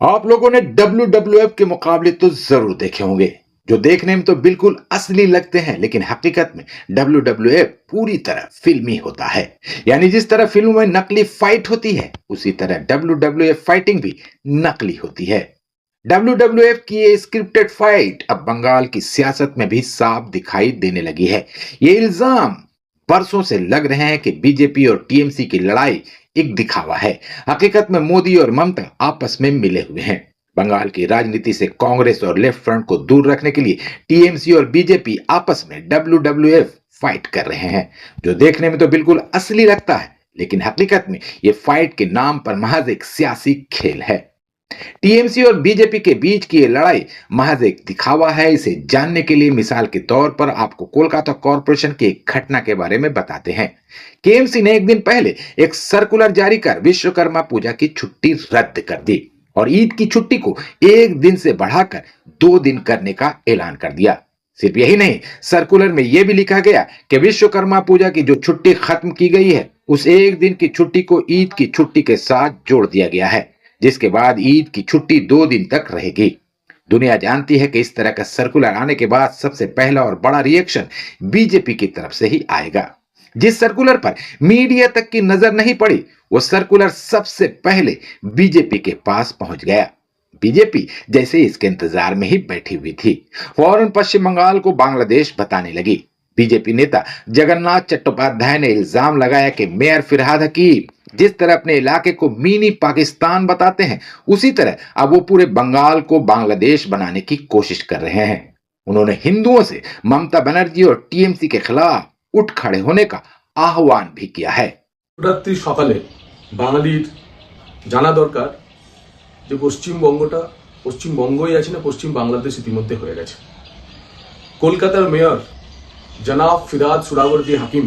आप लोगों ने WWF के मुकाबले तो जरूर देखे होंगे, जो देखने में तो बिल्कुल असली लगते हैं, लेकिन हकीकत में WWF पूरी तरह फिल्मी होता है। यानी जिस तरह फिल्मों में नकली फाइट होती है, उसी तरह WWF फाइटिंग भी नकली होती है। WWF की ये स्क्रिप्टेड फाइट अब बंगाल की सियासत में भी साफ दिखाई देने लगी है। ये इल्जाम बरसों से लग रहे हैं कि बीजेपी और टीएमसी की लड़ाई एक दिखावा है। हकीकत में मोदी और ममता आपस में मिले हुए हैं। बंगाल की राजनीति से कांग्रेस और लेफ्ट फ्रंट को दूर रखने के लिए टीएमसी और बीजेपी आपस में WWF फाइट कर रहे हैं, जो देखने में तो बिल्कुल असली लगता है, लेकिन हकीकत में ये फाइट के नाम पर महज एक सियासी खेल है। टीएमसी और बीजेपी के बीच की ये लड़ाई महज एक दिखावा है। इसे जानने के लिए मिसाल के तौर पर आपको कोलकाता कॉरपोरेशन की एक घटना के बारे में बताते हैं। केएमसी ने एक दिन पहले एक सर्कुलर जारी कर विश्वकर्मा पूजा की छुट्टी रद्द कर दी और ईद की छुट्टी को एक दिन से बढ़ाकर 2 दिन करने का ऐलान कर दिया। सिर्फ यही नहीं, सर्कुलर में यह भी लिखा गया कि विश्वकर्मा पूजा की जो छुट्टी खत्म की गई है, उस एक दिन की छुट्टी को ईद की छुट्टी के साथ जोड़ दिया गया है, जिसके बाद ईद की छुट्टी 2 दिन तक रहेगी। दुनिया जानती है कि इस तरह का सर्कुलर आने के बाद सबसे पहला और बड़ा रिएक्शन बीजेपी की तरफ से ही आएगा। जिस सर्कुलर पर मीडिया तक की नजर नहीं पड़ी, वो सर्कुलर सबसे पहले बीजेपी के पास पहुंच गया। बीजेपी जैसे इसके इंतजार में ही बैठी हुई थी, फौरन पश्चिम बंगाल को बांग्लादेश बताने लगी। बीजेपी नेता जगन्नाथ चट्टोपाध्याय ने इल्जाम लगाया कि मेयर फिरहाद हकीम जिस तरह अपने इलाके को मिनी पाकिस्तान बताते हैं, उसी तरह अब वो पूरे बंगाल को बांग्लादेश बनाने की कोशिश कर रहे हैं। उन्होंने हिंदुओं से ममता बनर्जी और टीएमसी के खिलाफ उठ खड़े होने का आह्वान भी किया है। রাত্রি সকালে বাঙালির জানা দরকার যে পশ্চিমবঙ্গটা পশ্চিমবঙ্গই আছে না পশ্চিম বাংলাদেশ ইতিমধ্যে হয়ে গেছে। কলকাতার মেয়র জনাব ফিরহাদ সুরাবর্দী হাকিম,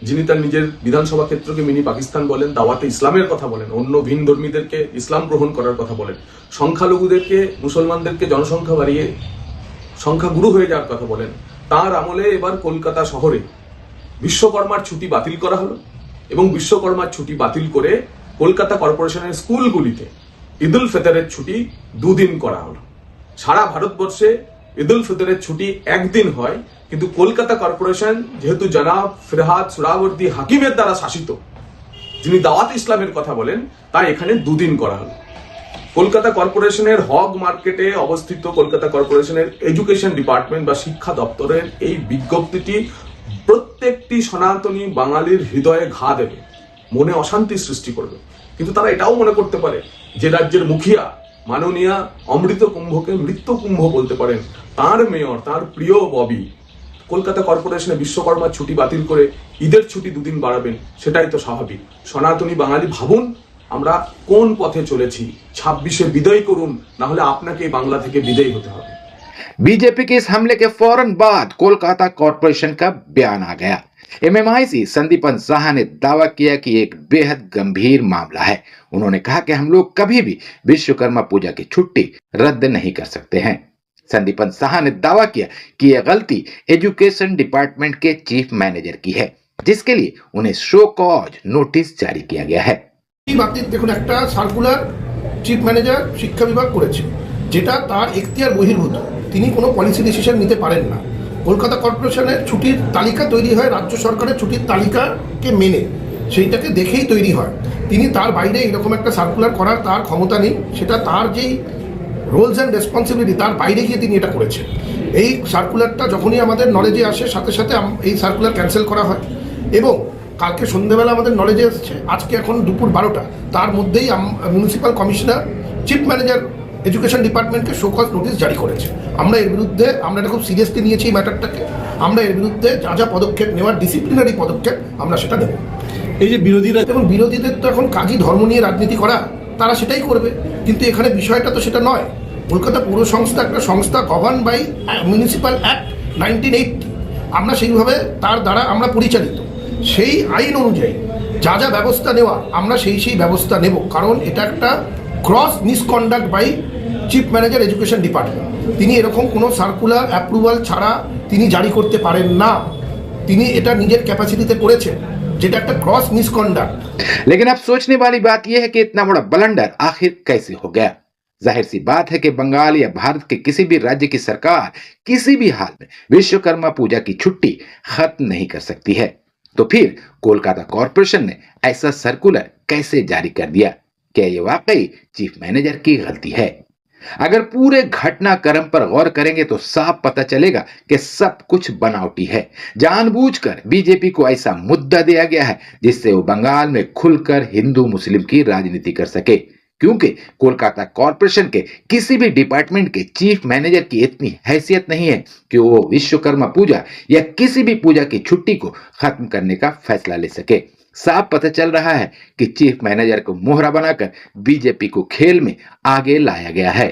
যিনি তার নিজের বিধানসভা ক্ষেত্রকে মিনি পাকিস্তান বলেন, দাওয়াতে ইসলামের কথা বলেন, অন্য ভিন ধর্মীদেরকে ইসলাম গ্রহণ করার কথা বলেন, সংখ্যালঘুদেরকে মুসলমানদেরকে জনসংখ্যা বাড়িয়ে সংখ্যাগুরু হয়ে যাওয়ার কথা বলেন, তার আমলে এবার কলকাতা শহরে বিশ্বকর্মার ছুটি বাতিল করা হলো এবং বিশ্বকর্মার ছুটি বাতিল করে কলকাতা কর্পোরেশনের স্কুলগুলিতে ঈদ উল ফিতরের ছুটি 2 দিন করা হলো। সারা ভারতবর্ষে ঈদ উল ফিতরের ছুটি 1 দিন হয়, কিন্তু কলকাতা কর্পোরেশন যেহেতু জনাব ফিরহাদ সুরাবর্দী হাকিমের দ্বারা শাসিত, যিনি দাওয়াত ইসলামের কথা বলেন, তাই এখানে 2 দিন করা হলো। কলকাতা কর্পোরেশনের হগ মার্কেটে অবস্থিত কলকাতা কর্পোরেশনের এডুকেশন ডিপার্টমেন্ট বা শিক্ষা দপ্তরের এই বিজ্ঞপ্তিটি প্রত্যেকটি সনাতনী বাঙালির হৃদয়ে ঘা দেবে, মনে অশান্তি সৃষ্টি করবে। কিন্তু তারা এটাও মনে করতে পারে যে রাজ্যের মুখিয়া মাননীয়া অমৃত কুম্ভকে মৃত্যু কুম্ভ বলতে পারেন, তার মেয়র তার প্রিয় ববি কলকাতা কর্পোরেশনে বিশ্বকর্মার ছুটি বাতিল করে ঈদের ছুটি 2 দিন বাড়াবেন, সেটাই তো স্বাভাবিক। সনাতনী বাঙালি ভাবুন আমরা কোন পথে চলেছি। 26-এ বিদায় করুন, না হলে আপনাকে বাংলা থেকে বিদায় হতে হবে। बीजेपी के इस हमले के फौरन बाद कोलकाता कॉरपोरेशन का बयान आ गया। MMIC संदीपन साहा ने दावा किया कि एक बेहद गंभीर मामला है। उन्होंने कहा कि हम लोग कभी भी विश्वकर्मा पूजा की छुट्टी रद्द नहीं कर सकते हैं। संदीपन साहा ने दावा किया कि यह गलती एजुकेशन डिपार्टमेंट के चीफ मैनेजर की है, जिसके लिए उन्हें शो कॉज नोटिस जारी किया गया है। দেখুন, একটা সার্কুলার চিফ ম্যানেজার শিক্ষা বিভাগ করেছে, যেটা তার এখতিয়ার বহির্ভূত। তিনি কোনো পলিসি ডিসিশন নিতে পারেন না। কলকাতা কর্পোরেশনের ছুটির তালিকা তৈরি হয় রাজ্য সরকারের ছুটির তালিকাকে মেনে, সেইটাকে দেখেই তৈরি হয়। তিনি তার বাইরে এরকম একটা সার্কুলার করার তার ক্ষমতা নেই। সেটা তার যেই রোলস অ্যান্ড রেসপন্সিবিলিটি, তার বাইরে গিয়ে তিনি এটা করেছেন। এই সার্কুলারটা যখনই আমাদের নলেজে আসে, সাথে সাথে এই সার্কুলার ক্যান্সেল করা হয় এবং কালকে সন্ধ্যেবেলা আমাদের নলেজে এসছে, আজকে এখন দুপুর 12টা, তার মধ্যেই municipal commissioner chief manager education ডিপার্টমেন্টকে শোকজ নোটিশ জারি করেছে। আমরা এর বিরুদ্ধে এটা খুব সিরিয়াসলি নিয়েছি এই ম্যাটারটাকে। আমরা এর বিরুদ্ধে যা যা পদক্ষেপ নেওয়ার, ডিসিপ্লিনারি পদক্ষেপ, আমরা সেটা নেব। এই যে বিরোধীরা, এবং বিরোধীদের তো এখন কাজই ধর্ম নিয়ে রাজনীতি করা, তারা সেটাই করবে। কিন্তু এখানে বিষয়টা তো সেটা নয়। কলকাতা পৌর সংস্থা একটা সংস্থা গভর্ন বাই মিউনিসিপ্যাল অ্যাক্ট 1980। আমরা সেইভাবে তার দ্বারা আমরা পরিচালিত। সেই আইন অনুযায়ী যা যা ব্যবস্থা নেওয়া, আমরা সেই ব্যবস্থা নেব। কারণ এটা একটা cross misconduct by chief manager education department. তিনি এরকম কোনো সার্কুলার অ্যাপ্রুভাল ছাড়া তিনি জারি করতে পারেন না। তিনি এটা নিজের ক্যাপাসিটিতে করেছেন, যেটা একটা क्रॉस मिसकंडक्ट। लेकिन अब सोचने वाली बात यह है कि इतना बड़ा ब्लंडर आखिर कैसे हो गया। जाहिर सी बात है कि बंगाल या भारत के किसी भी राज्य की सरकार किसी भी हाल में विश्वकर्मा पूजा की छुट्टी खत्म नहीं कर सकती है। तो फिर कोलकाता कॉरपोरेशन ने ऐसा सर्कुलर कैसे जारी कर दिया? क्या ये वाकई चीफ मैनेजर की गलती है? अगर पूरे घटनाक्रम पर गौर करेंगे तो साफ पता चलेगा कि सब कुछ बनावटी है। जानबूझकर बीजेपी को ऐसा मुद्दा दिया गया है जिससे वो बंगाल में खुलकर हिंदू मुस्लिम की राजनीति कर सके, क्योंकि कोलकाता कॉरपोरेशन के किसी भी डिपार्टमेंट के चीफ मैनेजर की इतनी हैसियत नहीं है कि वो विश्वकर्मा पूजा या किसी भी पूजा की छुट्टी को खत्म करने का फैसला ले सके। साफ पता चल रहा है कि चीफ मैनेजर को मोहरा बनाकर बीजेपी को खेल में आगे लाया गया है।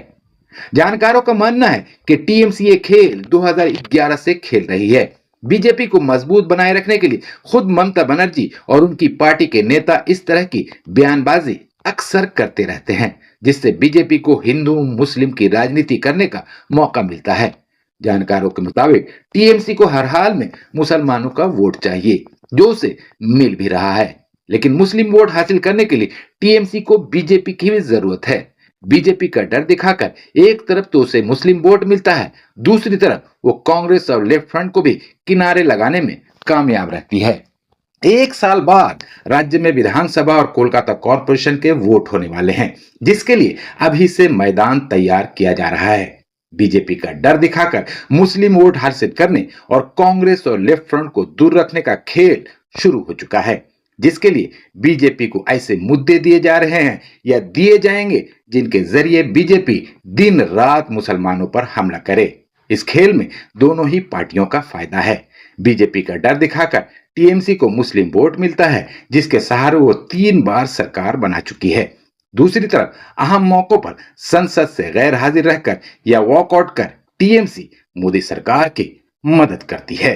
जानकारों का मानना है कि टीएमसी ये खेल 2011 से खेल रही है। बीजेपी को मजबूत बनाए रखने के लिए खुद ममता बनर्जी और उनकी पार्टी के नेता इस तरह की बयानबाजी अक्सर करते रहते हैं, जिससे बीजेपी को हिंदू मुस्लिम की राजनीति करने का मौका मिलता है। जानकारों के मुताबिक टीएमसी को हर हाल में मुसलमानों का वोट चाहिए, जो उसे मिल भी रहा है, लेकिन मुस्लिम वोट हासिल करने के लिए टीएमसी को बीजेपी की भी जरूरत है। बीजेपी का डर दिखाकर एक तरफ तो उसे मुस्लिम वोट मिलता है, दूसरी तरफ वो कांग्रेस और लेफ्ट फ्रंट को भी किनारे लगाने में कामयाब रहती है। एक साल बाद राज्य में विधानसभा और कोलकाता कॉरपोरेशन के वोट होने वाले हैं, जिसके लिए अभी से मैदान तैयार किया जा रहा है। बीजेपी का डर दिखाकर मुस्लिम वोट हासिल करने और कांग्रेस और लेफ्ट फ्रंट को दूर रखने का खेल शुरू हो चुका है, जिसके लिए बीजेपी को ऐसे मुद्दे दिए जा रहे हैं या दिए जाएंगे जिनके जरिए बीजेपी दिन रात मुसलमानों पर हमला करे। इस खेल में दोनों ही पार्टियों का फायदा है। बीजेपी का डर दिखाकर टीएमसी को मुस्लिम वोट मिलता है, जिसके सहारे वो 3 बार सरकार बना चुकी है। दूसरी तरफ अहम मौकों पर संसद से गैर हाजिर रहकर या वॉकआउट कर टीएमसी मोदी सरकार की मदद करती है।